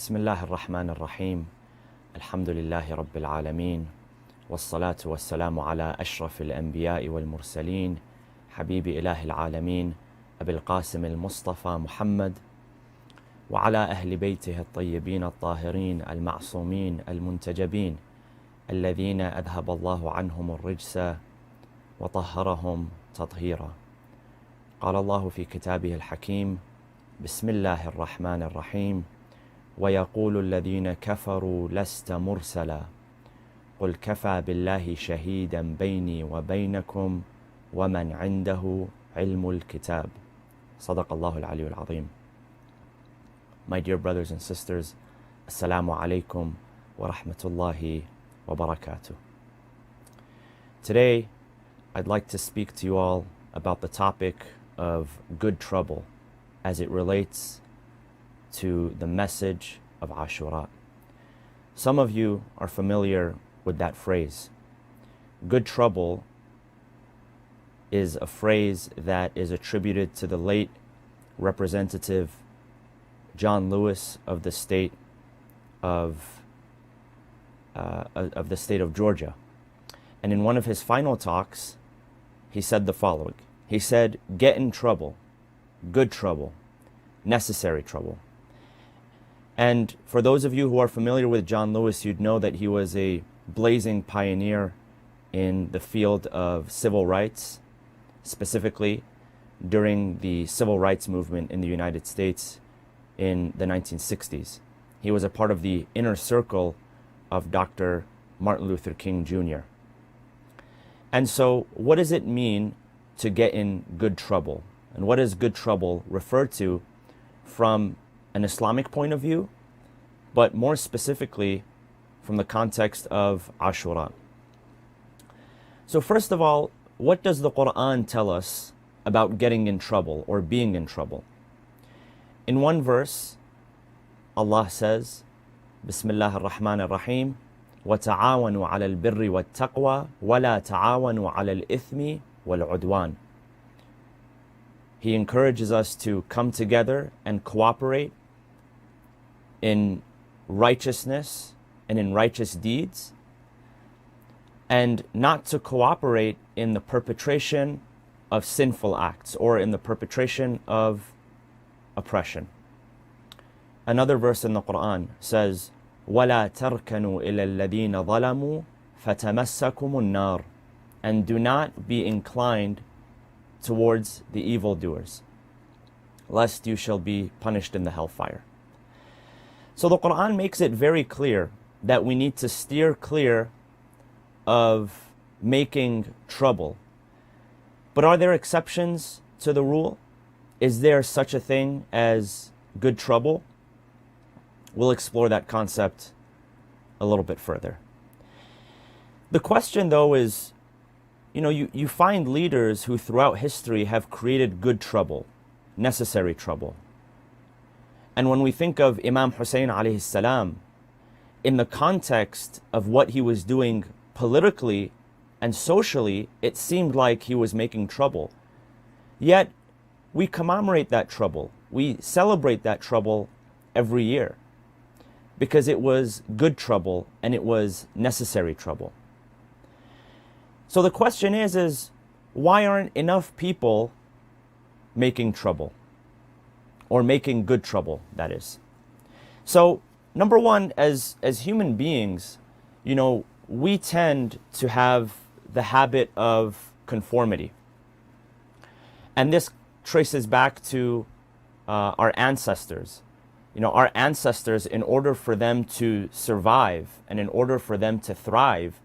بسم الله الرحمن الرحيم الحمد لله رب العالمين والصلاة والسلام على أشرف الأنبياء والمرسلين حبيب إله العالمين أبي القاسم المصطفى محمد وعلى أهل بيته الطيبين الطاهرين المعصومين المنتجبين الذين أذهب الله عنهم الرجس وطهرهم تطهيرا. قال الله في كتابه الحكيم: بسم الله الرحمن الرحيم: ويقول الذين كفروا لست مرسلا قل كفى بالله شهيدا بيني وبينكم ومن عنده علم الكتاب. صدق الله العلي العظيم. My dear brothers and sisters, Assalamu alaikum wa rahmatullahi wa barakatuh. Today, I'd like to speak to you all about the topic of good trouble as it relates to the message of Ashura. Some of you are familiar with that phrase. Good trouble is a phrase that is attributed to the late Representative John Lewis of the state of Georgia. And in one of his final talks, he said the following. He said, "Get in trouble, good trouble, necessary trouble." And for those of you who are familiar with John Lewis, you'd know that he was a blazing pioneer in the field of civil rights, specifically during the civil rights movement in the United States in the 1960s. He was a part of the inner circle of Dr. Martin Luther King Jr. And so what does it mean to get in good trouble? And what does good trouble refer to from an Islamic point of view, but more specifically from the context of Ashura? So first of all, what does the Quran tell us about getting in trouble or being in trouble? In one verse, Allah says, Bismillah ar-Rahman ar-Rahim, وَتَعَاوَنُوا عَلَى الْبِرِّ وَالتَّقْوَى وَلَا تَعَاوَنُوا عَلَى الْإِثْمِ وَالْعُدْوَانِ. He encourages us to come together and cooperate in righteousness and in righteous deeds, and not to cooperate in the perpetration of sinful acts or in the perpetration of oppression. Another verse in the Quran says, وَلَا تَرْكَنُوا إِلَى الَّذِينَ ظَلَمُوا فَتَمَسَّكُمُ النَّارِ. And do not be inclined towards the evildoers, lest you shall be punished in the hellfire. So the Quran makes it very clear that we need to steer clear of making trouble. But are there exceptions to the rule? Is there such a thing as good trouble? We'll explore that concept a little bit further. The question, though, is, you find leaders who throughout history have created good trouble, necessary trouble. And when we think of Imam Hussain alayhi salam, in the context of what he was doing politically and socially, it seemed like he was making trouble. Yet, we commemorate that trouble. We celebrate that trouble every year because it was good trouble and it was necessary trouble. So the question is why aren't enough people making trouble? Or making good trouble, that is. So, number one, as human beings, we tend to have the habit of conformity. And this traces back to our ancestors. Our ancestors, in order for them to survive and in order for them to thrive,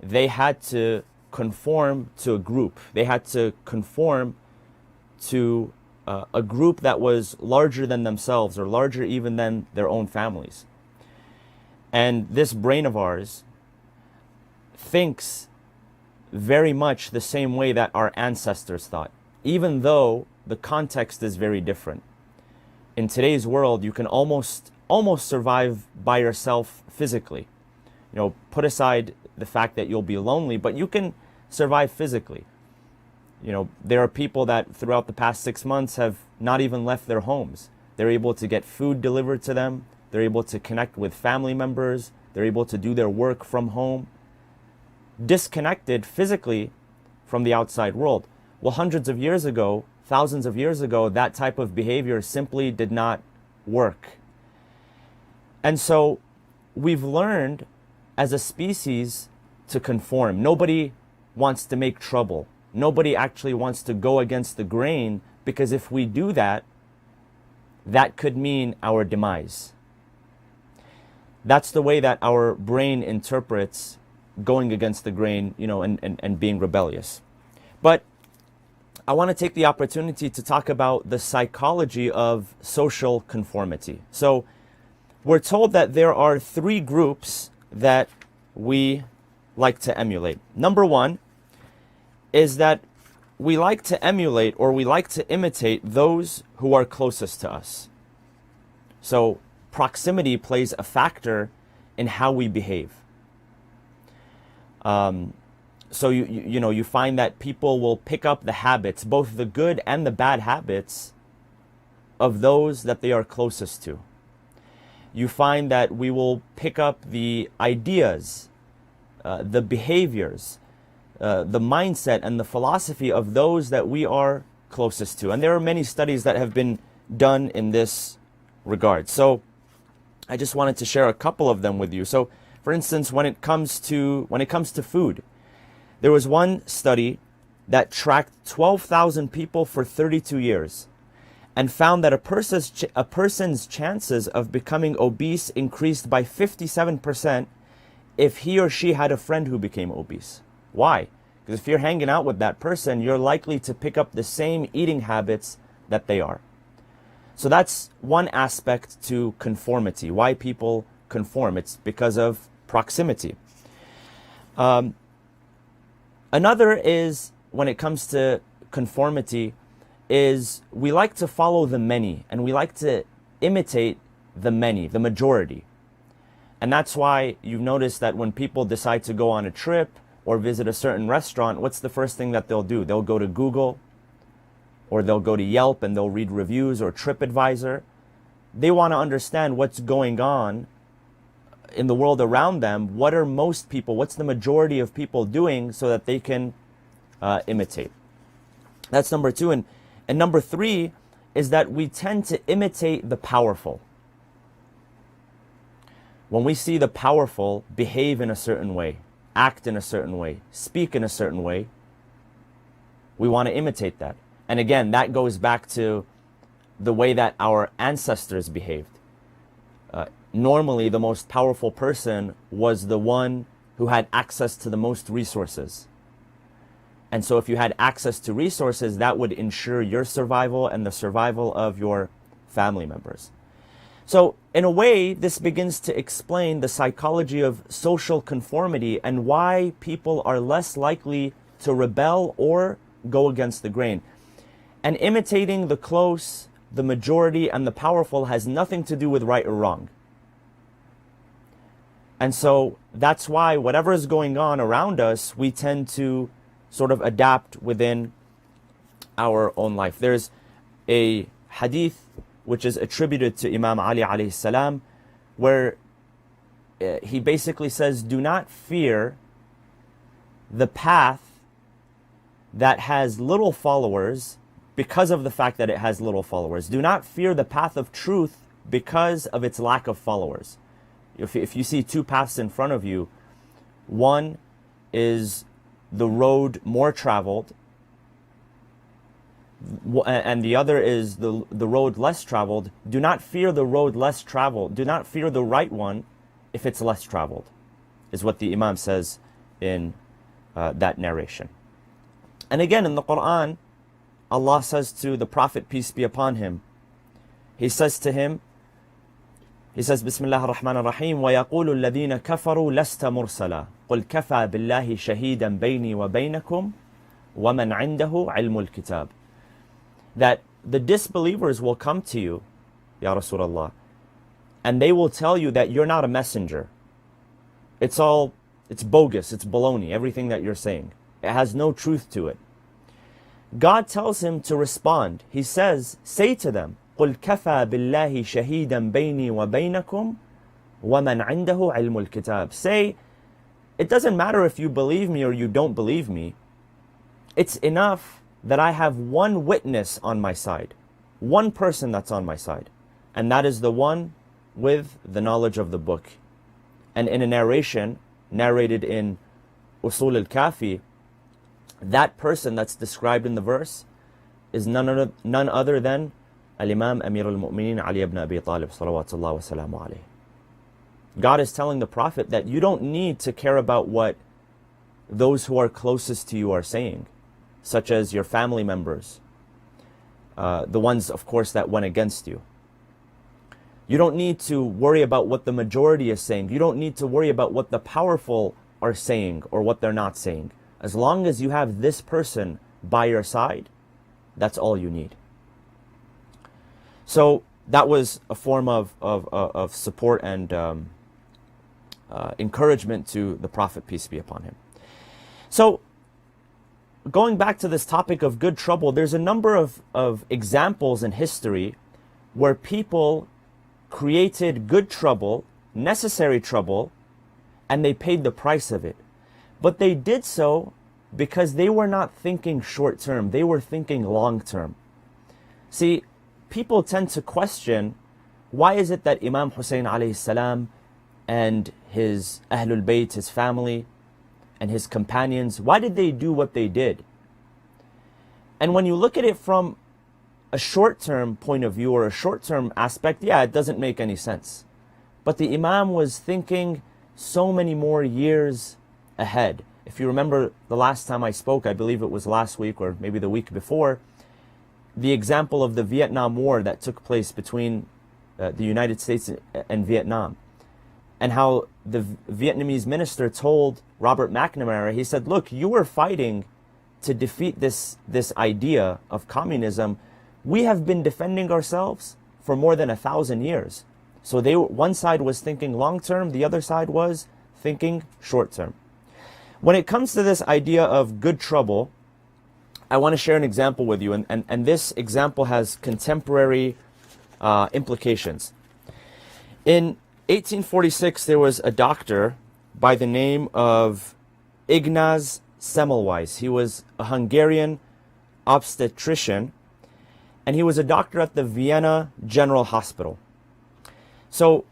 they had to conform to a group. They had to conform to a group that was larger than themselves or larger even than their own families. And this brain of ours thinks very much the same way that our ancestors thought, even though the context is very different. In today's world, you can almost survive by yourself physically. Put aside the fact that you'll be lonely, but you can survive physically. There are people that throughout the past 6 months have not even left their homes. They're able to get food delivered to them. they're able to connect with family members, they're able to do their work from home, disconnected physically from the outside world. Well, hundreds of years ago, thousands of years ago, that type of behavior simply did not work. And so we've learned as a species to conform. Nobody wants to make trouble. Nobody actually wants to go against the grain, because if we do that, that could mean our demise. That's the way that our brain interprets going against the grain, and being rebellious. But I want to take the opportunity to talk about the psychology of social conformity. So we're told that there are three groups that we like to emulate. Number one is that we like to emulate, or we like to imitate, those who are closest to us. So proximity plays a factor in how we behave. So you find that people will pick up the habits, both the good and the bad habits, of those that they are closest to. You find that we will pick up the ideas, the behaviors, the mindset and the philosophy of those that we are closest to. And there are many studies that have been done in this regard. So I just wanted to share a couple of them with you. So for instance, when it comes to food, there was one study that tracked 12,000 people for 32 years and found that a person's chances of becoming obese increased by 57% if he or she had a friend who became obese. Why? Because if you're hanging out with that person, you're likely to pick up the same eating habits that they are. So that's one aspect to conformity. Why people conform? It's because of proximity. Another is, when it comes to conformity, is we like to follow the many, and we like to imitate the many, the majority. And that's why you've noticed that when people decide to go on a trip or visit a certain restaurant, what's the first thing that they'll do? They'll go to Google, or they'll go to Yelp and they'll read reviews, or TripAdvisor. They want to understand what's going on in the world around them. What are most people, what's the majority of people doing, so that they can imitate. That's number two. And number three is that we tend to imitate the powerful. When we see the powerful behave in a certain way, act in a certain way, speak in a certain way, we want to imitate that. And again, that goes back to the way that our ancestors behaved. Normally, the most powerful person was the one who had access to the most resources. And so if you had access to resources, that would ensure your survival and the survival of your family members. So in a way, this begins to explain the psychology of social conformity and why people are less likely to rebel or go against the grain. And imitating the close, the majority, and the powerful has nothing to do with right or wrong. And so that's why whatever is going on around us, we tend to sort of adapt within our own life. There's a hadith which is attributed to Imam Ali alayhi salam, where he basically says, do not fear the path that has little followers because of the fact that it has little followers. Do not fear the path of truth because of its lack of followers. If you see two paths in front of you, one is the road more traveled, and the other is the road less traveled. Do not fear the road less traveled. Do not fear the right one if it's less traveled, is what the Imam says in that narration. And again, in the Quran, Allah says to the Prophet, peace be upon him, He says to him, Bismillah ar-Rahman ar-Rahim, وَيَقُولُ الَّذِينَ كَفَرُوا لَسْتَ مُرْسَلًا قُلْ كَفَى بِاللَّهِ شَهِيدًا بَيْنِي وَبَيْنَكُمْ وَمَنْ عِنْدَهُ عِلْمُ الْكِتَابِ. That the disbelievers will come to you, Ya Rasulullah, and they will tell you that you're not a messenger. It's bogus, it's baloney, everything that you're saying. It has no truth to it. God tells him to respond. He says, say to them, قُلْ كَفَى بِاللَّهِ شَهِيدًا بَيْنِي وَبَيْنَكُمْ وَمَنْ عِنْدَهُ عِلْمُ الْكِتَابِ. Say, it doesn't matter if you believe me or you don't believe me. It's enough that I have one witness on my side, one person that's on my side, and that is the one with the knowledge of the book. And in a narration narrated in Usul al-Kafi, that person that's described in the verse is none other than Al-Imam Amir al-Mu'mineen Ali ibn Abi Talib salawatullah wa salamu alayhi. God is telling the Prophet that you don't need to care about what those who are closest to you are saying, such as your family members, the ones, of course, that went against you. You don't need to worry about what the majority is saying. You don't need to worry about what the powerful are saying or what they're not saying. As long as you have this person by your side, that's all you need. So that was a form of support and encouragement to the Prophet, peace be upon him. So going back to this topic of good trouble, there's a number of examples in history where people created good trouble, necessary trouble, and they paid the price of it. But they did so because they were not thinking short term, they were thinking long term. See, people tend to question, why is it that Imam Hussain alayhi salam and his Ahlul Bayt, his family, and his companions, why did they do what they did? And when you look at it from a short-term point of view or a short-term aspect, yeah, it doesn't make any sense. But the Imam was thinking so many more years ahead. If you remember the last time I spoke, I believe it was last week or maybe the week before, the example of the Vietnam War that took place between the United States and Vietnam, and how the Vietnamese minister told Robert McNamara, he said, look, you were fighting to defeat this idea of communism. We have been defending ourselves for more than 1,000 years. So one side was thinking long term, the other side was thinking short term. When it comes to this idea of good trouble, I want to share an example with you, and this example has contemporary implications. In 1846, there was a doctor by the name of Ignaz Semmelweis. He was a Hungarian obstetrician, and he was a doctor at the Vienna General Hospital. So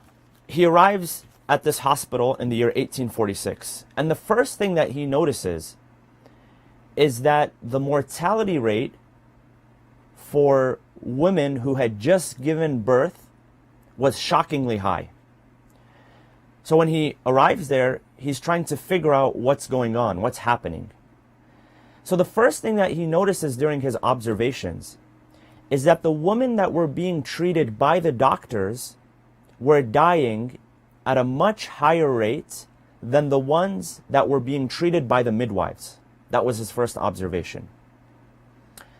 he arrives at this hospital in the year 1846, and the first thing that he notices is that the mortality rate for women who had just given birth was shockingly high. So when he arrives there, he's trying to figure out what's going on, what's happening. So the first thing that he notices during his observations is that the women that were being treated by the doctors were dying at a much higher rate than the ones that were being treated by the midwives. That was his first observation.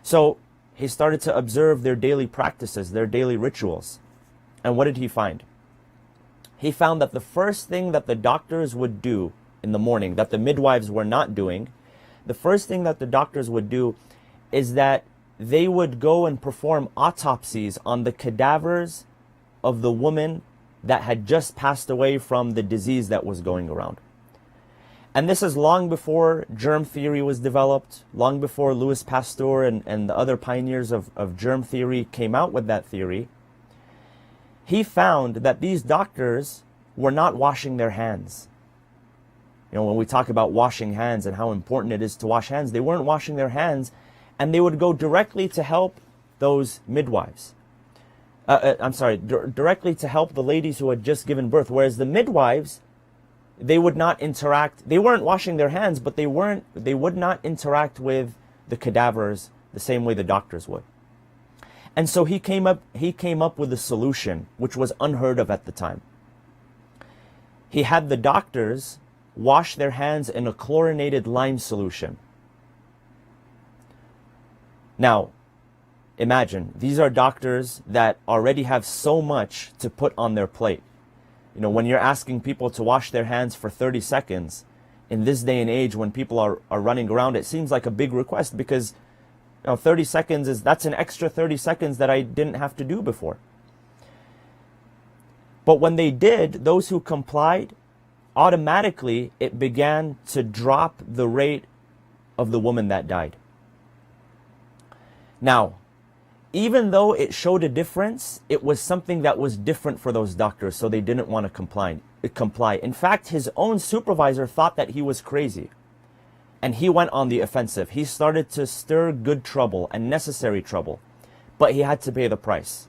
So he started to observe their daily practices, their daily rituals. And what did he find? He found that the first thing that the doctors would do in the morning, that the midwives were not doing, the first thing that the doctors would do is that they would go and perform autopsies on the cadavers of the woman that had just passed away from the disease that was going around. And this is long before germ theory was developed, long before Louis Pasteur and the other pioneers of germ theory came out with that theory. He found that these doctors were not washing their hands. You know, when we talk about washing hands and how important it is to wash hands, they weren't washing their hands, and they would go directly to help those midwives. Directly to help the ladies who had just given birth. Whereas the midwives, they would not interact. They weren't washing their hands, but they would not interact with the cadavers the same way the doctors would. And so he came up with a solution which was unheard of at the time. He had the doctors wash their hands in a chlorinated lime solution. Now, imagine, these are doctors that already have so much to put on their plate. You know, when you're asking people to wash their hands for 30 seconds, in this day and age when people are running around, it seems like a big request because Now, 30 seconds that's an extra 30 seconds that I didn't have to do before. But when they did, those who complied, automatically it began to drop the rate of the woman that died. Now, even though it showed a difference, it was something that was different for those doctors, so they didn't want to comply. In fact, his own supervisor thought that he was crazy, and he went on the offensive. He started to stir good trouble and necessary trouble, but he had to pay the price.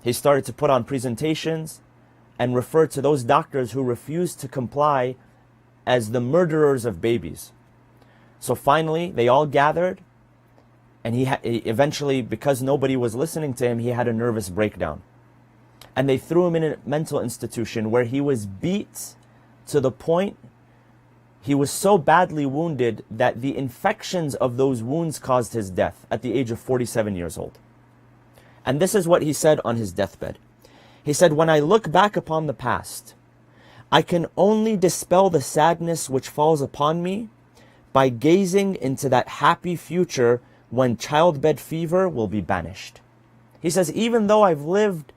He started to put on presentations and refer to those doctors who refused to comply as the murderers of babies. So finally, they all gathered, and he eventually, because nobody was listening to him, he had a nervous breakdown. And they threw him in a mental institution where he was beat to the point he was so badly wounded that the infections of those wounds caused his death at the age of 47 years old. And this is what he said on his deathbed. He said, "When I look back upon the past, I can only dispel the sadness which falls upon me by gazing into that happy future when childbed fever will be banished." He says, even though I've lived,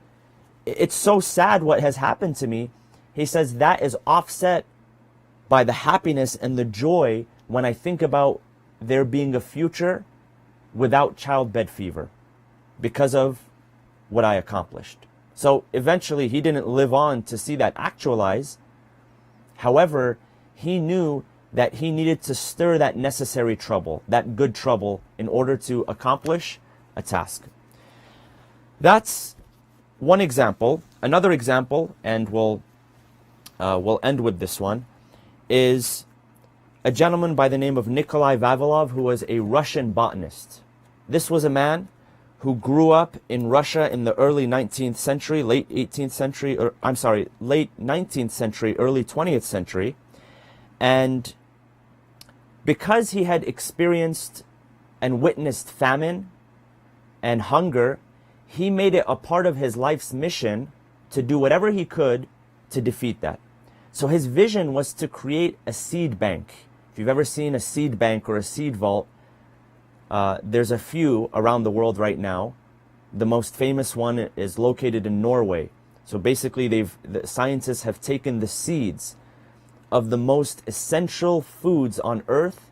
it's so sad what has happened to me. He says that is offset by the happiness and the joy when I think about there being a future without childbed fever because of what I accomplished. So eventually he didn't live on to see that actualize. However, he knew that he needed to stir that necessary trouble, that good trouble, in order to accomplish a task. That's one example. Another example, and we'll end with this one, is a gentleman by the name of Nikolai Vavilov, who was a Russian botanist. This was a man who grew up in Russia in the early 19th century, late 19th century, early 20th century. And because he had experienced and witnessed famine and hunger, he made it a part of his life's mission to do whatever he could to defeat that. So his vision was to create a seed bank. If you've ever seen a seed bank or a seed vault, there's a few around the world right now. The most famous one is located in Norway. So basically, the scientists have taken the seeds of the most essential foods on Earth,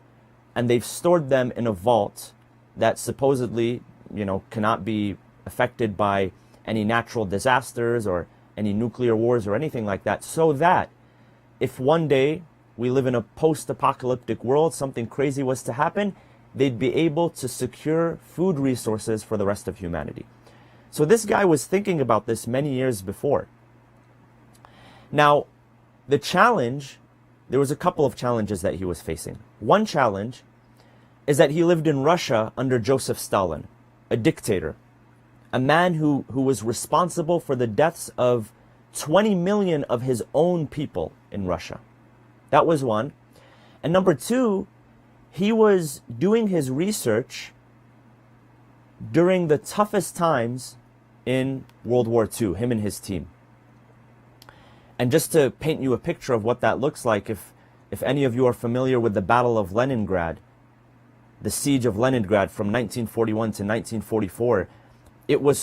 and they've stored them in a vault that supposedly, cannot be affected by any natural disasters or any nuclear wars or anything like that, so that if one day we live in a post-apocalyptic world, something crazy was to happen, they'd be able to secure food resources for the rest of humanity. So this guy was thinking about this many years before. Now, the challenge, there was a couple of challenges that he was facing. One challenge is that he lived in Russia under Joseph Stalin, a dictator, a man who was responsible for the deaths of 20 million of his own people in Russia. That was one. And number two, he was doing his research during the toughest times in World War II, him and his team. And just to paint you a picture of what that looks like, if any of you are familiar with the Battle of Leningrad, the siege of Leningrad from 1941 to 1944, it was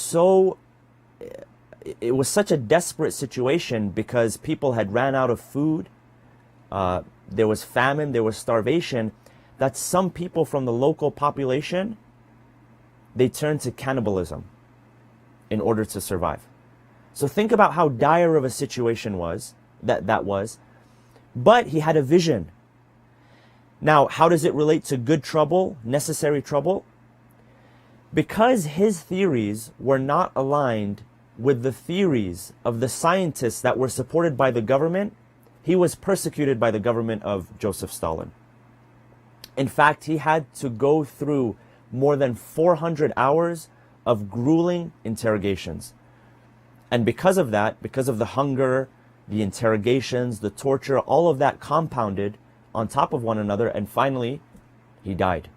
such a desperate situation because people had ran out of food, there was famine, there was starvation, that some people from the local population, they turned to cannibalism in order to survive. So think about how dire of a situation that was. But he had a vision. Now, how does it relate to good trouble, necessary trouble? Because his theories were not aligned with the theories of the scientists that were supported by the government, he was persecuted by the government of Joseph Stalin. In fact, he had to go through more than 400 hours of grueling interrogations. And because of that, because of the hunger, the interrogations, the torture, all of that compounded on top of one another, and finally, he died.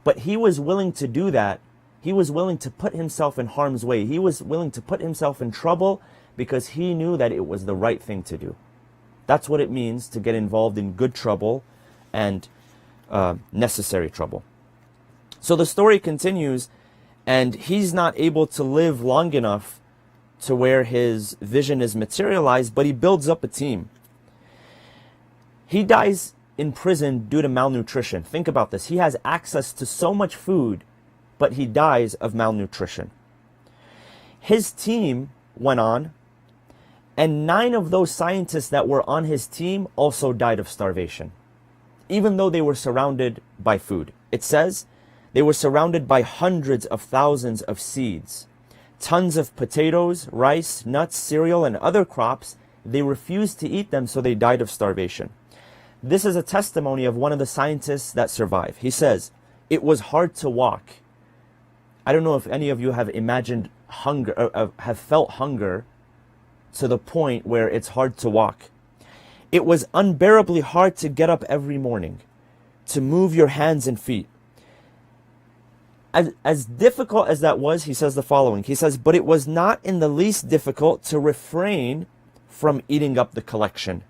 But he was willing to do that. He was willing to put himself in harm's way. He was willing to put himself in trouble because he knew that it was the right thing to do. That's what it means to get involved in good trouble and necessary trouble. So the story continues, and he's not able to live long enough to where his vision is materialized, but he builds up a team. He dies in prison due to malnutrition. Think about this. He has access to so much food, but he dies of malnutrition. His team went on, and 9 of those scientists that were on his team also died of starvation, even though they were surrounded by food. It says they were surrounded by hundreds of thousands of seeds, tons of potatoes, rice, nuts, cereal, and other crops. They refused to eat them, so they died of starvation. This is a testimony of one of the scientists that survived. He says, it was hard to walk. I don't know if any of you have imagined hunger, or have felt hunger to the point where it's hard to walk. It was unbearably hard to get up every morning, to move your hands and feet. As difficult as that was, he says the following. He says, but it was not in the least difficult to refrain from eating up the collection,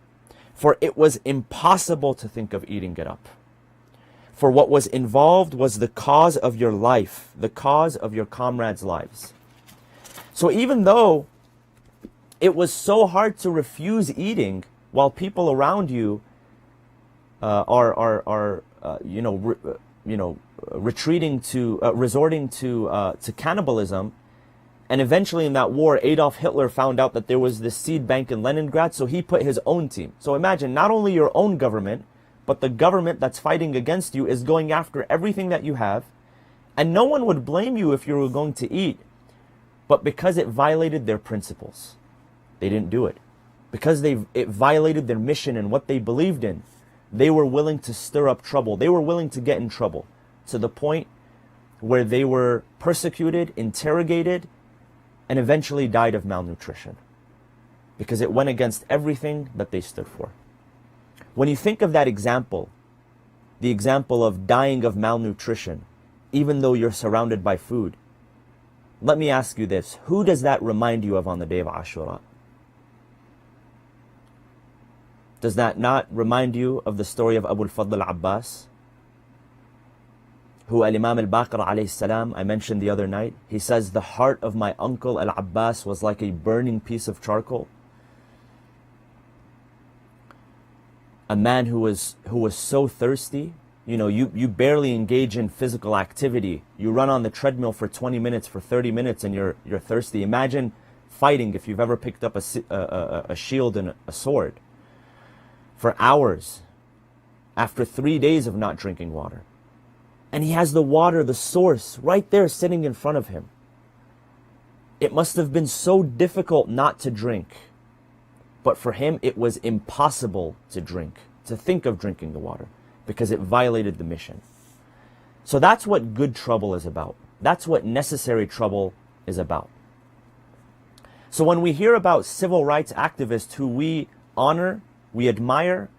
for it was impossible to think of eating it up. For what was involved was the cause of your life, the cause of your comrades' lives. So even though it was so hard to refuse eating while people around you resorting to cannibalism, and eventually in that war, Adolf Hitler found out that there was this seed bank in Leningrad, so he put his own team. So imagine, not only your own government, but the government that's fighting against you is going after everything that you have, and no one would blame you if you were going to eat, but because it violated their principles, they didn't do it. Because it violated their mission and what they believed in, they were willing to stir up trouble. They were willing to get in trouble to the point where they were persecuted, interrogated, and eventually died of malnutrition because it went against everything that they stood for. When you think of that example, the example of dying of malnutrition, even though you're surrounded by food, let me ask you this. Who does that remind you of on the day of Ashura? Does that not remind you of the story of Abu al-Fadl al-Abbas, who Al-Imam al-Baqir alayhi salam, I mentioned the other night? He says, the heart of my uncle al-Abbas was like a burning piece of charcoal. A man who was so thirsty, you barely engage in physical activity. You run on the treadmill for 20 minutes, for 30 minutes, and you're thirsty. Imagine fighting, if you've ever picked up a shield and a sword, for hours after 3 days of not drinking water. And he has the water, the source, right there sitting in front of him. It must have been so difficult not to drink. But for him, it was impossible to drink, to think of drinking the water, because it violated the mission. So that's what good trouble is about. That's what necessary trouble is about. So when we hear about civil rights activists who we honor, we admire,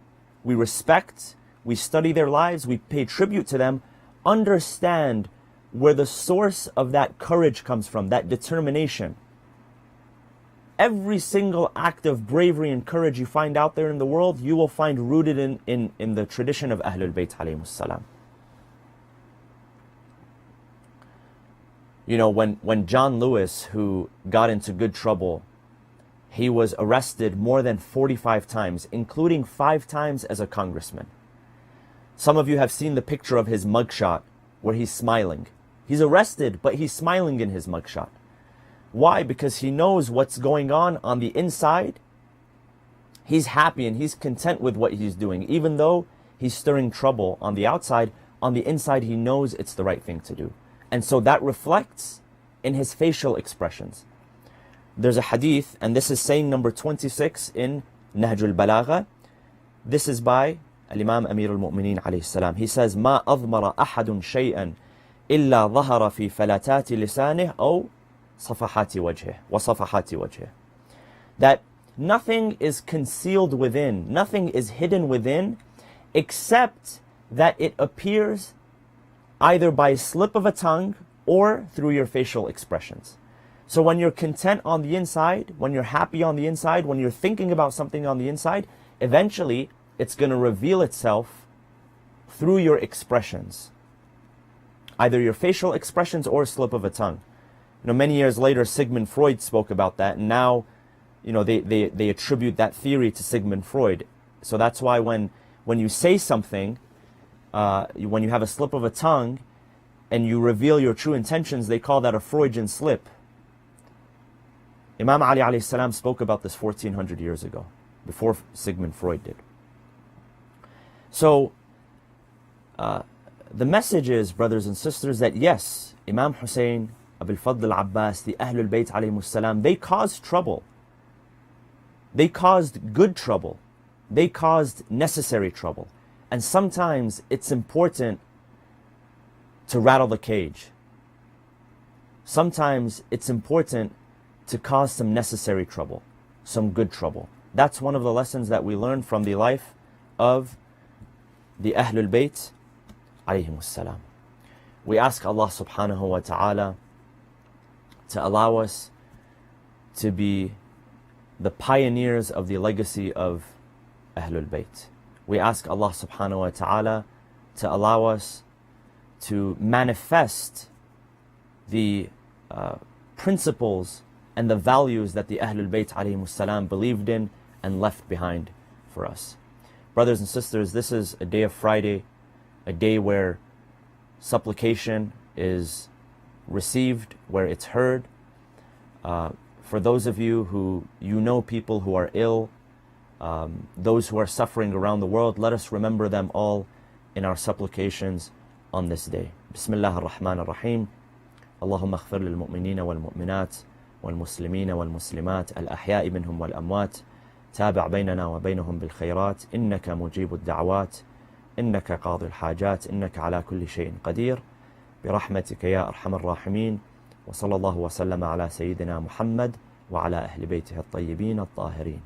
we respect, we study their lives, we pay tribute to them, understand where the source of that courage comes from, that determination. Every single act of bravery and courage you find out there in the world, you will find rooted in the tradition of Ahlul Bayt alayhimus salam. When John Lewis, who got into good trouble, he was arrested more than 45 times, including 5 times as a congressman. Some of you have seen the picture of his mugshot where he's smiling. He's arrested, but he's smiling in his mugshot. Why? Because he knows what's going on the inside. He's happy and he's content with what he's doing. Even though he's stirring trouble on the outside, on the inside he knows it's the right thing to do. And so that reflects in his facial expressions. There's a hadith, and this is saying number 26 in Nahj al-Balagha. This is by Al-Imam Amir al-Mu'mineen alayhi salam. He says, مَا أَضْمَرَ أَحَدٌ شَيْئًا إِلَّا ظَهَرَ فِي فَلَتَاتِ لِسَانِهِ أَوْ صَفَحَاتِ وَجْهِهِ وَصَفَحَاتِ وَجْهِهِ. That nothing is concealed within, nothing is hidden within, except that it appears either by a slip of a tongue or through your facial expressions. So when you're content on the inside, when you're happy on the inside, when you're thinking about something on the inside, eventually it's going to reveal itself through your expressions. either your facial expressions or a slip of a tongue. Many years later, Sigmund Freud spoke about that, and now, they attribute that theory to Sigmund Freud. So that's why when you say something, when you have a slip of a tongue, and you reveal your true intentions, they call that a Freudian slip. Imam Ali alayhi salam spoke about this 1400 years ago, before Sigmund Freud did. So, the message is, brothers and sisters, that yes, Imam Hussain, Abul Fadl al-Abbas, the Ahlul Bayt alayhimus salam, they caused trouble. They caused good trouble. They caused necessary trouble. And sometimes it's important to rattle the cage. Sometimes it's important to cause some necessary trouble, some good trouble. That's one of the lessons that we learn from the life of the Ahlul Bayt alayhimus salam. We ask Allah subhanahu wa ta'ala to allow us to be the pioneers of the legacy of Ahlul Bayt. We ask Allah subhanahu wa ta'ala to allow us to manifest the principles and the values that the Ahlul Bayt alayhimus salam believed in and left behind for us. Brothers and sisters, this is a day of Friday, a day where supplication is received, where it's heard. For those of you who people who are ill, those who are suffering around the world, let us remember them all in our supplications on this day. Bismillah ar-Rahman ar-Rahim. Allahumma aghfir lil mu'minina wal mu'minat wal muslimina wal muslimat al ahya'i minhum wal amwat tabi' baynana wa baynahum bil khayrat innaka mujibu ad-da'awat innaka qadi al-hajat innaka ala kulli shay'in qadir برحمتك يا أرحم الراحمين وصلى الله وسلم على سيدنا محمد وعلى أهل بيته الطيبين الطاهرين.